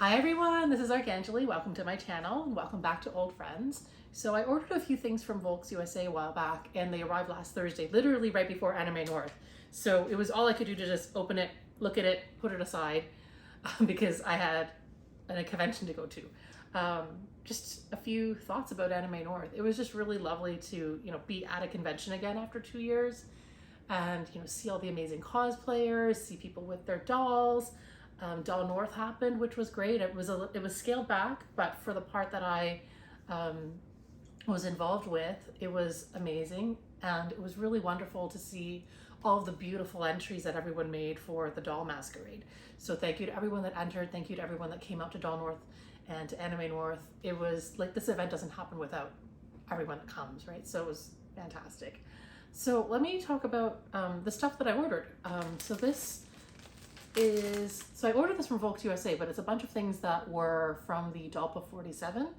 Hi everyone, this is Archangeli. Welcome to my channel and welcome back to old friends. So I ordered a few things from Volks USA a while back and they arrived last Thursday, literally right before Anime North. So it was all I could do to just open it, look at it, put it aside because I had a convention to go to. Just a few thoughts about Anime North. It was just really lovely to, be at a convention again after 2 years and, see all the amazing cosplayers, see people with their dolls. Doll North happened, which was great. It was scaled back, but for the part that I was involved with, it was amazing, and it was really wonderful to see all of the beautiful entries that everyone made for the doll masquerade. So thank you to everyone that entered. Thank you to everyone that came out to Doll North and to Anime North. It was like, this event doesn't happen without everyone that comes, right? So it was fantastic. So let me talk about the stuff that I ordered. So I ordered this from Volks USA, but it's a bunch of things that were from the Dolpa 47,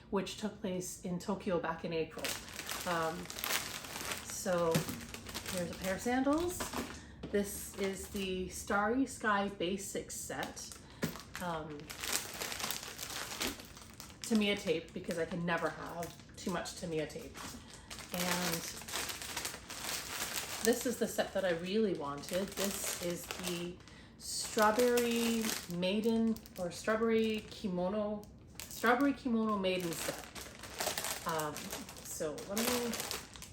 which took place in Tokyo back in April. So here's a pair of sandals. This is the Starry Sky Basics set. Tamiya tape, because I can never have too much Tamiya tape. And this is the set that I really wanted. This is the Strawberry Maiden or Strawberry Kimono Maiden set. So let me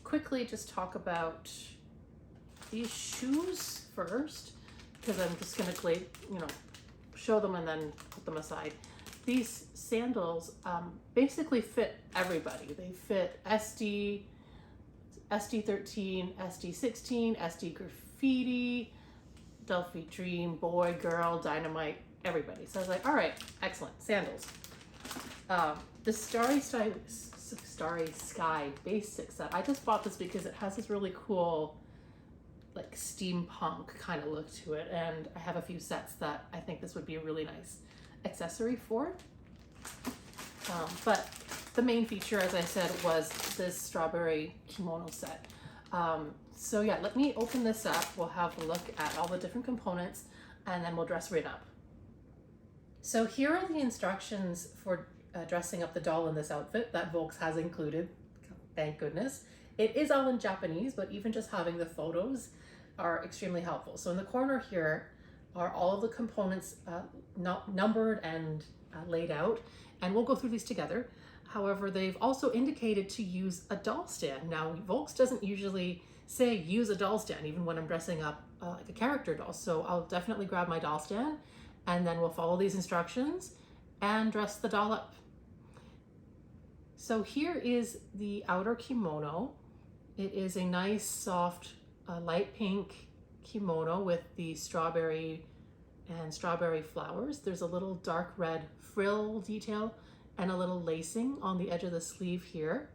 quickly just talk about these shoes first, because I'm just going to show them and then put them aside. These sandals basically fit everybody. They fit SD, SD13, SD16, SD graffiti, Dollfie Dream, boy, girl, dynamite, everybody. So I was like, all right, excellent, sandals. The Starry Sky Basic set. I just bought this because it has this really cool, like steampunk kind of look to it, and I have a few sets that I think this would be a really nice accessory for. But the main feature, as I said, was this Strawberry Kimono set. So yeah, let me open this up. We'll have a look at all the different components and then we'll dress Rin up. So here are the instructions for dressing up the doll in this outfit that Volks has included. Thank goodness. It is all in Japanese, but even just having the photos are extremely helpful. So in the corner here are all of the components numbered and laid out, and we'll go through these together. However, they've also indicated to use a doll stand. Now, Volks doesn't usually say use a doll stand, even when I'm dressing up like a character doll. So I'll definitely grab my doll stand and then we'll follow these instructions and dress the doll up. So here is the outer kimono. It is a nice, soft, light pink kimono with the strawberry and strawberry flowers. There's a little dark red frill detail and a little lacing on the edge of the sleeve here.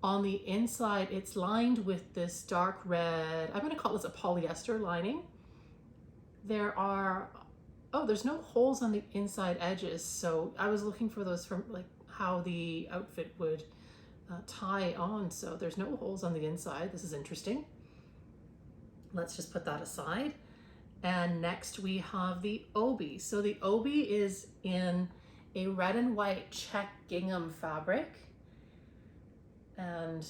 On the inside, it's lined with this dark red, I'm gonna call this a polyester lining. There's no holes on the inside edges, so I was looking for those from like how the outfit would tie on, so there's no holes on the inside. This is interesting. Let's just put that aside. And next we have the obi. So the obi is in a red and white check gingham fabric. And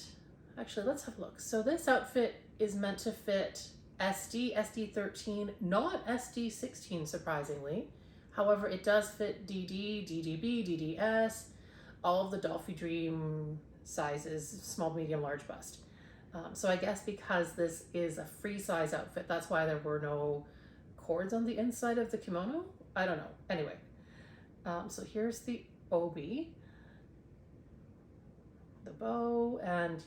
actually, let's have a look. So this outfit is meant to fit SD, SD13, not SD16, surprisingly. However, it does fit DD, DDB, DDS, all of the Dollfie Dream sizes, small, medium, large bust. So I guess because this is a free size outfit, that's why there were no cords on the inside of the kimono. I don't know. Anyway, so here's the obi, the bow, and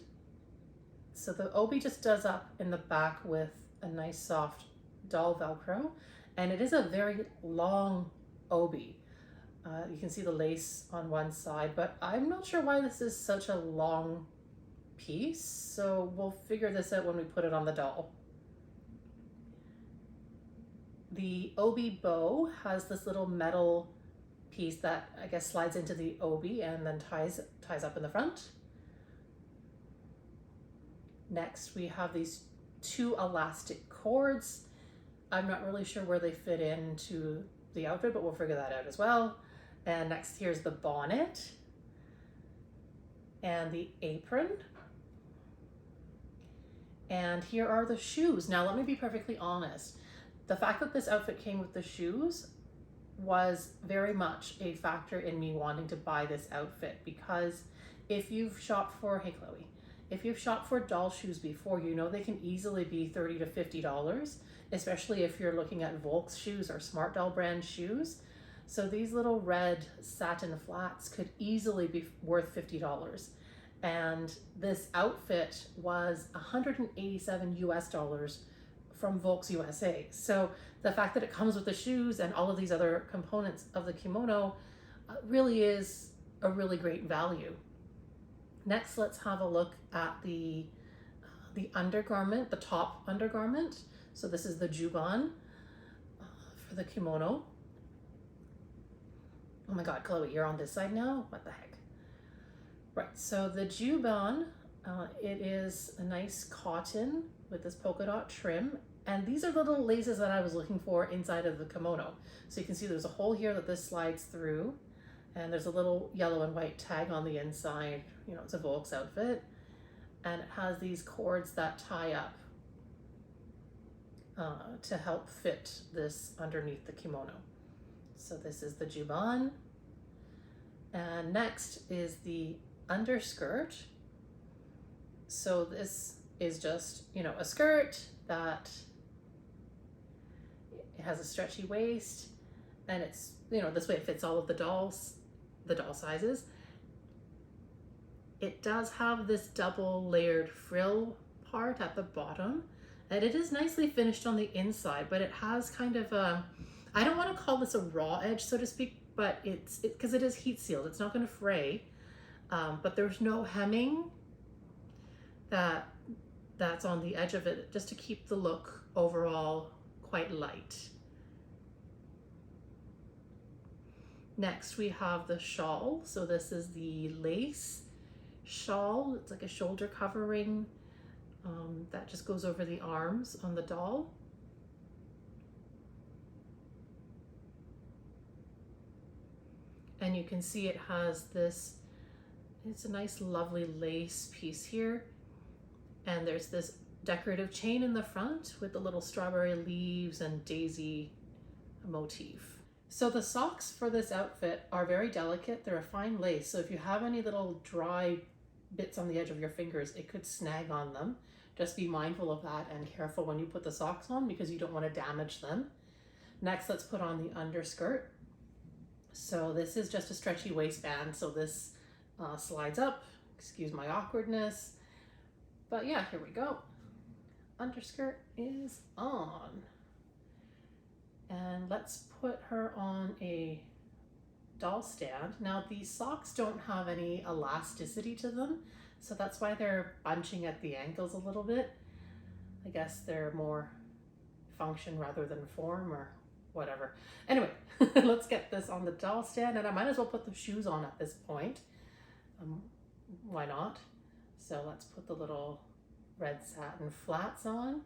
so the obi just does up in the back with a nice soft doll Velcro, and it is a very long obi. You can see the lace on one side, but I'm not sure why this is such a long piece, so we'll figure this out when we put it on the doll. The obi bow has this little metal piece that I guess slides into the obi and then ties up in the front. Next, we have these two elastic cords. I'm not really sure where they fit into the outfit, but we'll figure that out as well. And next, here's the bonnet and the apron. And here are the shoes. Now, let me be perfectly honest. The fact that this outfit came with the shoes was very much a factor in me wanting to buy this outfit, because if you've shopped for, hey Chloe, if you've shopped for doll shoes before, you know they can easily be $30 to $50, especially if you're looking at Volks shoes or Smart Doll brand shoes. So these little red satin flats could easily be worth $50. And this outfit was 187 US dollars from Volks USA. So the fact that it comes with the shoes and all of these other components of the kimono really is a really great value. Next, let's have a look at the undergarment, the top undergarment. So this is the juban for the kimono. Oh my God, Chloe, you're on this side now? What the heck? Right, so the juban, it is a nice cotton with this polka dot trim. And these are the little laces that I was looking for inside of the kimono. So you can see there's a hole here that this slides through, and there's a little yellow and white tag on the inside. You know, it's a Volks outfit. And it has these cords that tie up to help fit this underneath the kimono. So this is the juban. And next is the underskirt. So this is just, you know, a skirt that it has a stretchy waist, and it's, you know, this way it fits all of the doll sizes. It does have this double layered frill part at the bottom, and it is nicely finished on the inside, but it has kind of a, I don't want to call this a raw edge, so to speak, but it's because it is heat sealed. It's not going to fray, but there's no hemming that's on the edge of it, just to keep the look overall quite light. Next, we have the shawl. So this is the lace shawl. It's like a shoulder covering that just goes over the arms on the doll. And you can see it has this, it's a nice lovely lace piece here. And there's this decorative chain in the front with the little strawberry leaves and daisy motif. So the socks for this outfit are very delicate. They're a fine lace. So if you have any little dry bits on the edge of your fingers, it could snag on them. Just be mindful of that and careful when you put the socks on, because you don't want to damage them. Next, let's put on the underskirt. So this is just a stretchy waistband. So this slides up, excuse my awkwardness. But yeah, here we go. Underskirt is on. And let's put her on a doll stand. Now these socks don't have any elasticity to them, so that's why they're bunching at the ankles a little bit. I guess they're more function rather than form or whatever. Anyway, let's get this on the doll stand, and I might as well put the shoes on at this point. Why not? So let's put the little red satin flats on.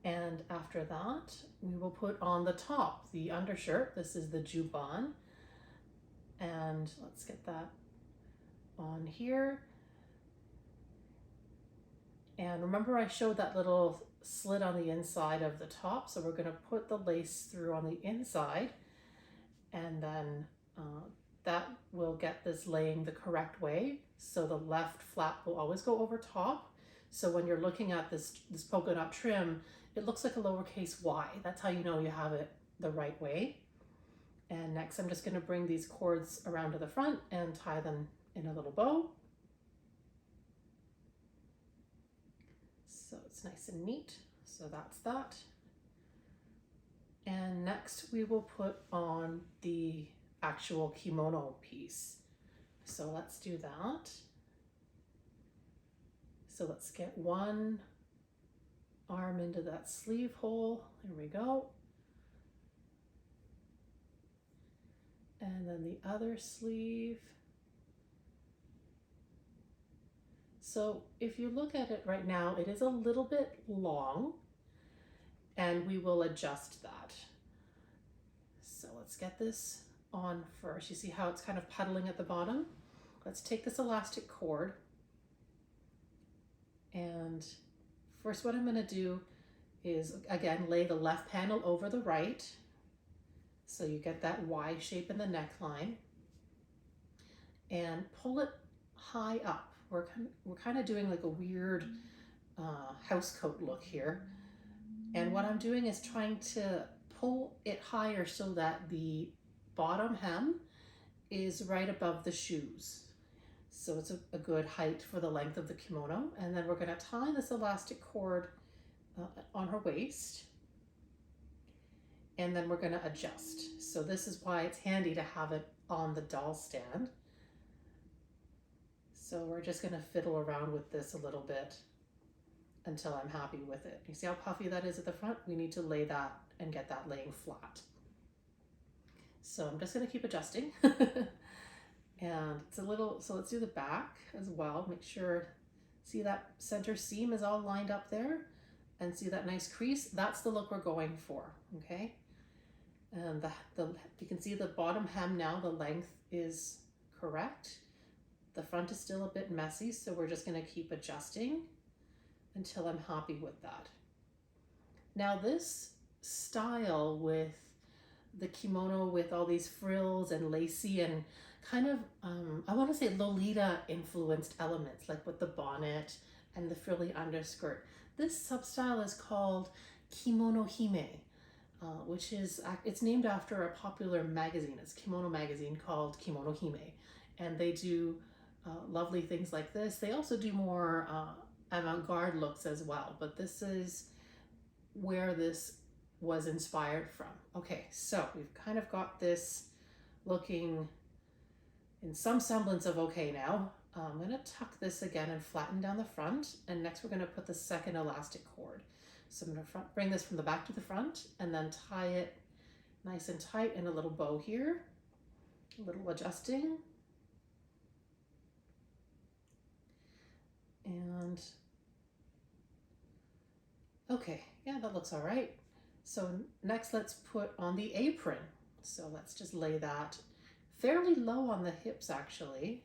And after that, we will put on the top, the undershirt. This is the juban. And let's get that on here. And remember, I showed that little slit on the inside of the top. So we're going to put the lace through on the inside, and then that will get this laying the correct way. So the left flap will always go over top. So when you're looking at this polka dot trim, it looks like a lowercase y. That's how you know you have it the right way. And next, I'm just going to bring these cords around to the front and tie them in a little bow. So it's nice and neat. So that's that. And next we will put on the actual kimono piece. So let's do that. So let's get one arm into that sleeve hole. There we go. And then the other sleeve. So if you look at it right now, it is a little bit long. and we will adjust that. So let's get this on first. You see how it's kind of puddling at the bottom? Let's take this elastic cord, and first what I'm going to do is, again, lay the left panel over the right, so you get that Y shape in the neckline, and pull it high up. We're kind of doing like a weird house coat look here, and what I'm doing is trying to pull it higher so that the bottom hem is right above the shoes. So it's a good height for the length of the kimono. And then we're going to tie this elastic cord on her waist. And then we're going to adjust. So this is why it's handy to have it on the doll stand. So we're just going to fiddle around with this a little bit until I'm happy with it. You see how puffy that is at the front? We need to lay that and get that laying flat. So I'm just going to keep adjusting. And it's a little, so let's do the back as well. Make sure, see that center seam is all lined up there, and see that nice crease? That's the look we're going for, okay? And you can see the bottom hem now, the length is correct. The front is still a bit messy, so we're just going to keep adjusting until I'm happy with that. Now this style with the kimono with all these frills and lacy and kind of, I want to say Lolita influenced elements, like with the bonnet and the frilly underskirt. This substyle is called Kimono Hime, which is, it's named after a popular magazine. It's a kimono magazine called Kimono Hime. And they do lovely things like this. They also do more avant-garde looks as well, but this is where this was inspired from. Okay, so we've kind of got this looking in some semblance of okay now. I'm going to tuck this again and flatten down the front, and next we're going to put the second elastic cord. So I'm going to bring this from the back to the front and then tie it nice and tight in a little bow here. A little adjusting. And okay, yeah, that looks all right. So next let's put on the apron. So let's just lay that fairly low on the hips actually,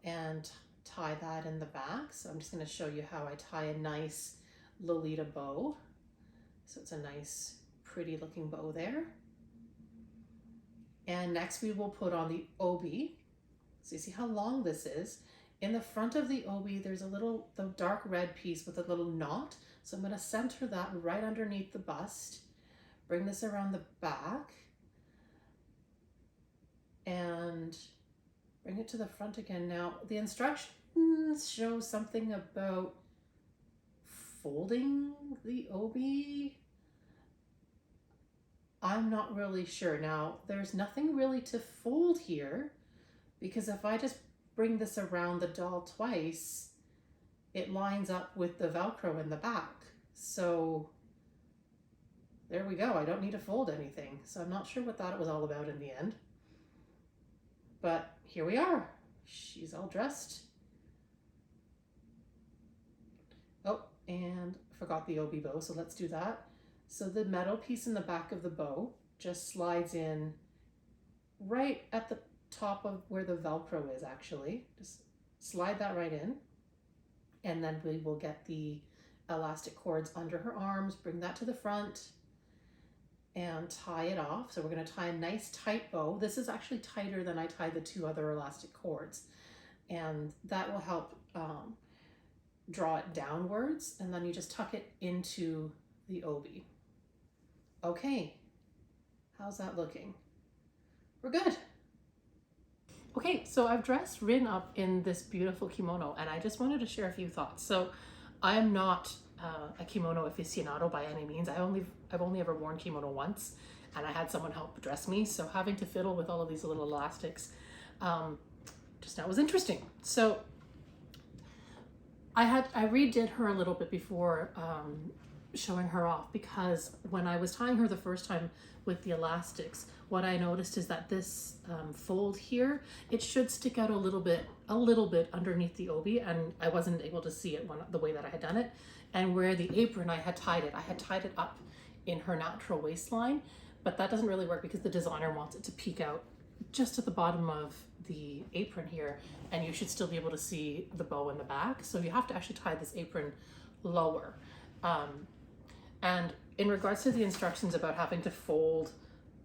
and tie that in the back. So I'm just going to show you how I tie a nice Lolita bow. So it's a nice pretty looking bow there. And next we will put on the obi. So you see how long this is? In the front of the obi there's the dark red piece with a little knot. So I'm going to center that right underneath the bust, bring this around the back, and bring it to the front again. Now, the instructions show something about folding the obi. I'm not really sure. Now, there's nothing really to fold here, because if I just bring this around the doll twice, it lines up with the Velcro in the back. So there we go. I don't need to fold anything. So I'm not sure what that was all about in the end. But here we are. She's all dressed. Oh, and forgot the obi bow, so let's do that. So the metal piece in the back of the bow just slides in right at the top of where the Velcro is actually. Just slide that right in. And then we will get the elastic cords under her arms, bring that to the front, and tie it off. So we're going to tie a nice tight bow. This is actually tighter than I tied the two other elastic cords, and that will help draw it downwards, and then you just tuck it into the obi. Okay, how's that looking? We're good. Okay, so I've dressed Rin up in this beautiful kimono, and I just wanted to share a few thoughts. So I'm not a kimono aficionado by any means. I've only ever worn kimono once, and I had someone help dress me. So having to fiddle with all of these little elastics just now was interesting. So I redid her a little bit before showing her off, because when I was tying her the first time with the elastics, what I noticed is that this fold here, it should stick out a little bit underneath the obi, and I wasn't able to see it the way that I had done it. And where the apron, I had tied it up in her natural waistline, but that doesn't really work because the designer wants it to peek out just at the bottom of the apron here, and you should still be able to see the bow in the back. So you have to actually tie this apron lower. And in regards to the instructions about having to fold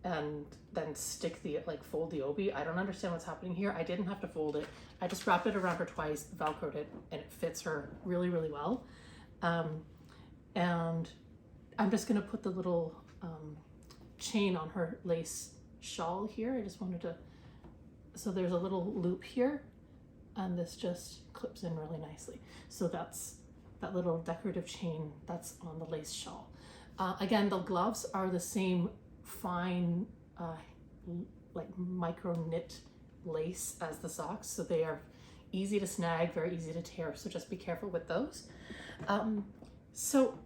and then fold the obi, I don't understand what's happening here. I didn't have to fold it. I just wrapped it around her twice, Velcroed it, and it fits her really, really well. And I'm just gonna put the little chain on her lace shawl here. I just wanted to, so there's a little loop here, and this just clips in really nicely. So that's that little decorative chain that's on the lace shawl. Again, the gloves are the same fine, like micro knit lace as the socks. So they are easy to snag, very easy to tear. So just be careful with those. So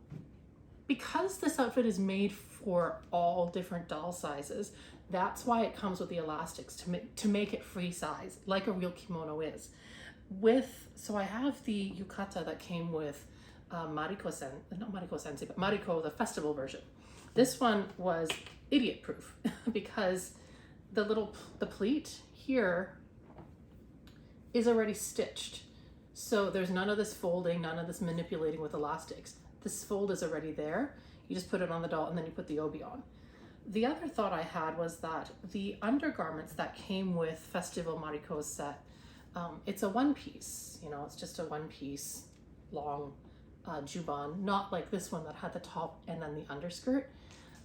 because this outfit is made for all different doll sizes, that's why it comes with the elastics to make it free size, like a real kimono is. So I have the yukata that came with not Mariko Sensei, but Mariko, the festival version. This one was idiot proof because the pleat here is already stitched. So there's none of this folding, none of this manipulating with elastics. This fold is already there. You just put it on the doll and then you put the obi on. The other thought I had was that the undergarments that came with Festival Mariko's set, it's a one piece, it's just a one piece long juban, not like this one that had the top and then the underskirt.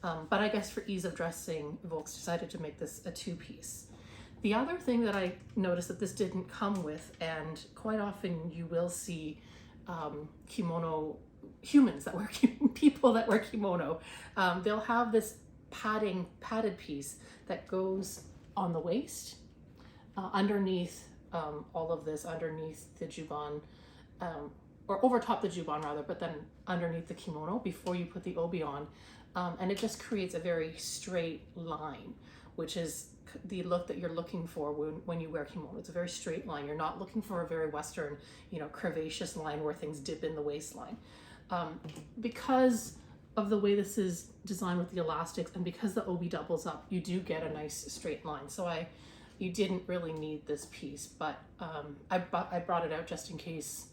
But I guess for ease of dressing, Volks decided to make this a two piece. The other thing that I noticed that this didn't come with, and quite often you will see humans that wear people that wear kimono, they'll have this padded piece that goes on the waist, underneath all of this, underneath the juban, or over top the juban rather, but then underneath the kimono before you put the obi on. And it just creates a very straight line, which is the look that you're looking for when you wear kimono. It's a very straight line. You're not looking for a very Western, curvaceous line where things dip in the waistline. Because of the way this is designed with the elastics and because the obi doubles up, you do get a nice straight line. So you didn't really need this piece, but I brought it out just in case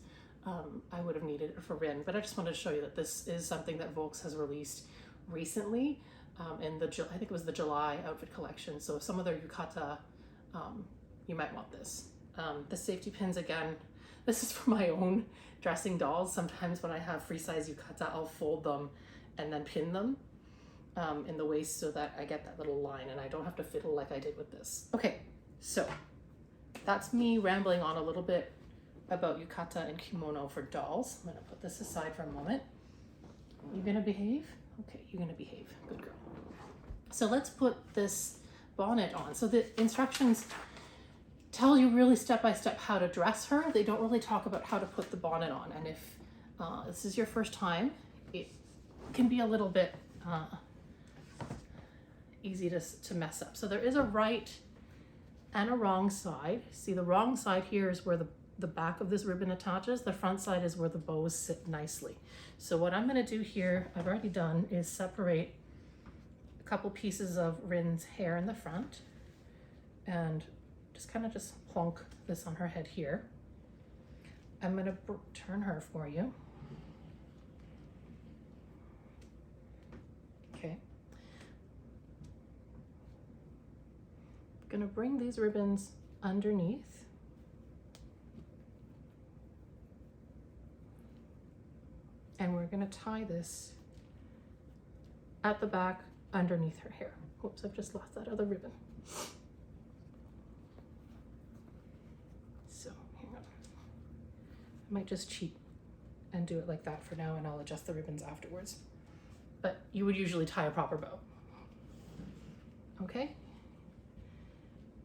I would have needed it for Rin. But I just wanted to show you that this is something that Volks has released recently in I think it was the July outfit collection. So some of their yukata, you might want this. The safety pins, again, this is for my own dressing dolls. Sometimes when I have free size yukata, I'll fold them and then pin them in the waist so that I get that little line and I don't have to fiddle like I did with this. Okay, so that's me rambling on a little bit about yukata and kimono for dolls. I'm gonna put this aside for a moment. You gonna behave? Okay, you're gonna behave, good girl. So let's put this bonnet on. So the instructions tell you really step by step how to dress her. They don't really talk about how to put the bonnet on. And if this is your first time, it can be a little bit easy to mess up. So there is a right and a wrong side. See, the wrong side here is where the back of this ribbon attaches. The front side is where the bows sit nicely. So what I'm gonna do here, I've already done, is separate a couple pieces of Rin's hair in the front and just kind of plonk this on her head here. I'm gonna turn her for you. Okay. Gonna bring these ribbons underneath. And we're gonna tie this at the back underneath her hair. Whoops, I've just lost that other ribbon. So, hang on. I might just cheat and do it like that for now, and I'll adjust the ribbons afterwards. But you would usually tie a proper bow. Okay?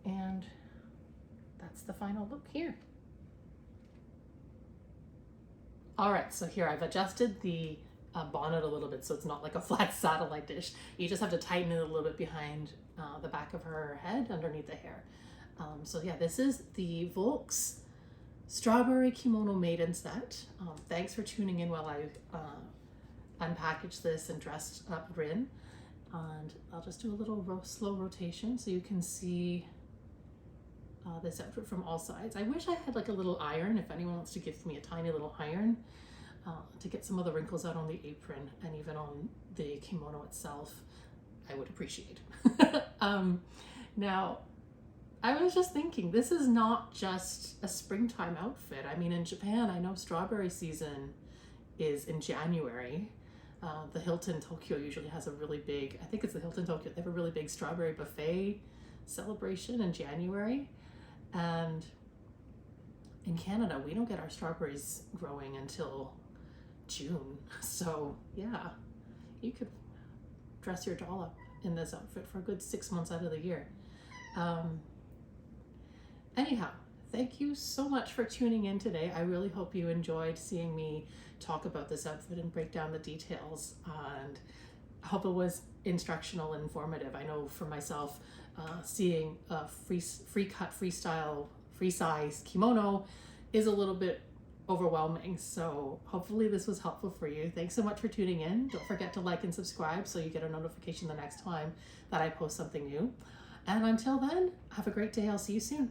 And that's the final look here. All right, so here I've adjusted the bonnet a little bit so it's not like a flat satellite dish. You just have to tighten it a little bit behind the back of her head underneath the hair. So yeah, this is the Volks Strawberry Kimono Maiden set. Thanks for tuning in while I unpackaged this and dressed up Rin. And I'll just do a little slow rotation so you can see this outfit from all sides. I wish I had like a little iron, if anyone wants to give me a tiny little iron to get some of the wrinkles out on the apron and even on the kimono itself, I would appreciate. Now, I was just thinking, this is not just a springtime outfit. I mean, in Japan, I know strawberry season is in January. The Hilton Tokyo usually has a really big, I think it's the Hilton Tokyo, they have a really big strawberry buffet celebration in January. And in Canada, we don't get our strawberries growing until June. So yeah, you could dress your doll up in this outfit for a good 6 months out of the year. Anyhow, thank you so much for tuning in today. I really hope you enjoyed seeing me talk about this outfit and break down the details, and I hope it was instructional and informative. I know for myself, seeing a free cut, freestyle, free size kimono is a little bit overwhelming. So hopefully this was helpful for you. Thanks so much for tuning in. Don't forget to like and subscribe so you get a notification the next time that I post something new. And until then, have a great day. I'll see you soon.